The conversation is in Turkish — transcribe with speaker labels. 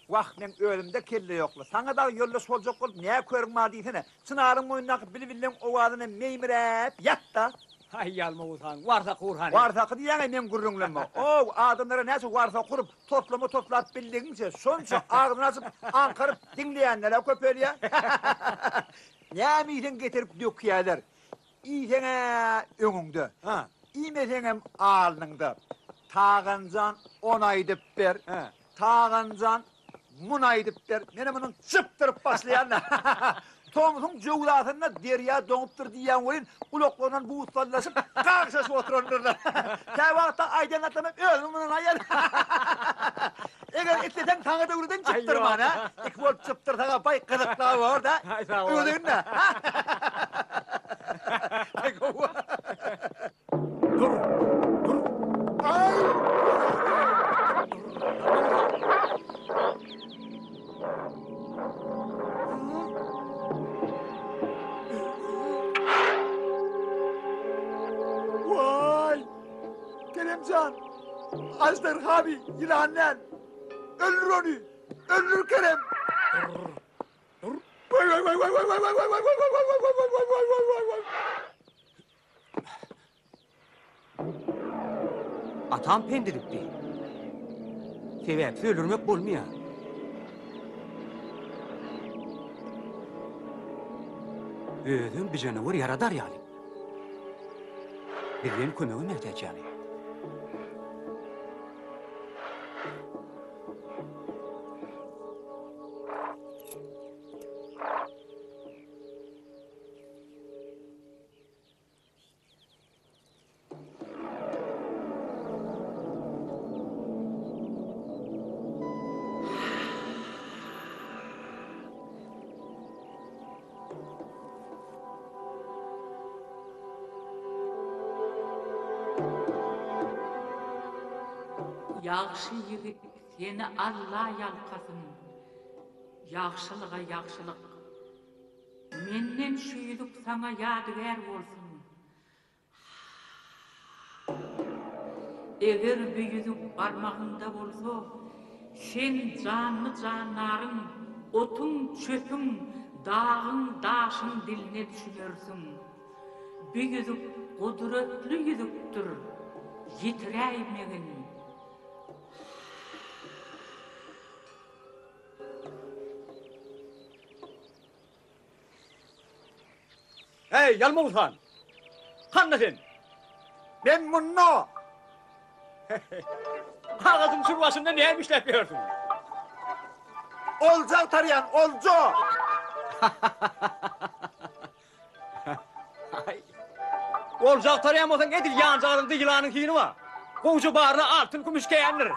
Speaker 1: Vah men ölümde kelle yokla. Sana da yolla solcak olup ne körünma diysene. Çınarın boyundaki bilbilen ovadına meymirep yatta.
Speaker 2: Hay Yalmavuzhan, varsa Kurhan.
Speaker 1: Varsa diyene men gurrunlanma. O adamlara nasıl varsa kurup toplama toplat bildiğince sonça ağzını açıp ankarıp dinleyenlere köpeliyor. Ne miyden getirip döküyorlar. İyisene önünde.
Speaker 2: Ha.
Speaker 1: İyimesene ağırlığında. Tağıncan onaydıp ber.
Speaker 2: He.
Speaker 1: Tağıncan munaydıp der. Mene bunun çıptırıp başlayanlar. Tomuzun cevdatında derya donuptur diyen oyun uloklarından bu ustalaşıp karşısı otururlar. Tevakta aydınlatlamam ölümünün ayar. Eğer etleten tanıda vurudun çıptırman ha. İlk vol çıptır sana pay kırıklığa var da. Öldün de.
Speaker 2: Dur.
Speaker 1: Ay! Vay! Keremcan! Ajdar abi, yılanlar! Öldür onu! Öldür Kerem!
Speaker 2: Dur.
Speaker 1: Vay vay vay vay vay vay vay vay vay vay vay vay vay vay vay vay vay vay vay!
Speaker 2: Atam pendiripti. Sebep ölürmek bolmuyor. Özüm bir canavar yaradar yani. Birinin kömeği mertek yani.
Speaker 3: Yaxşı yigit, seni Allah yalqasın. Yaxşılığa yaxşılık. Menden şüylük sana yadigar bolsun. Eğer büyüdük barmağında bolsa, sen canlı canların, otun çöpün, dağın daşın diline düşünürsün. Büyüdük kudretli yüzüktür, yitireymeyin.
Speaker 2: Hey Yalmavuzhan! Kanna sen!
Speaker 1: Ben bunu!
Speaker 2: Ağzın şurvasında neymiş yapıyorsun?
Speaker 1: Olca tarayan, olca!
Speaker 2: Olcak tarayamazsan edil yancağında yılanın hini var. Koğucu bağrına altın kumuş geyenler.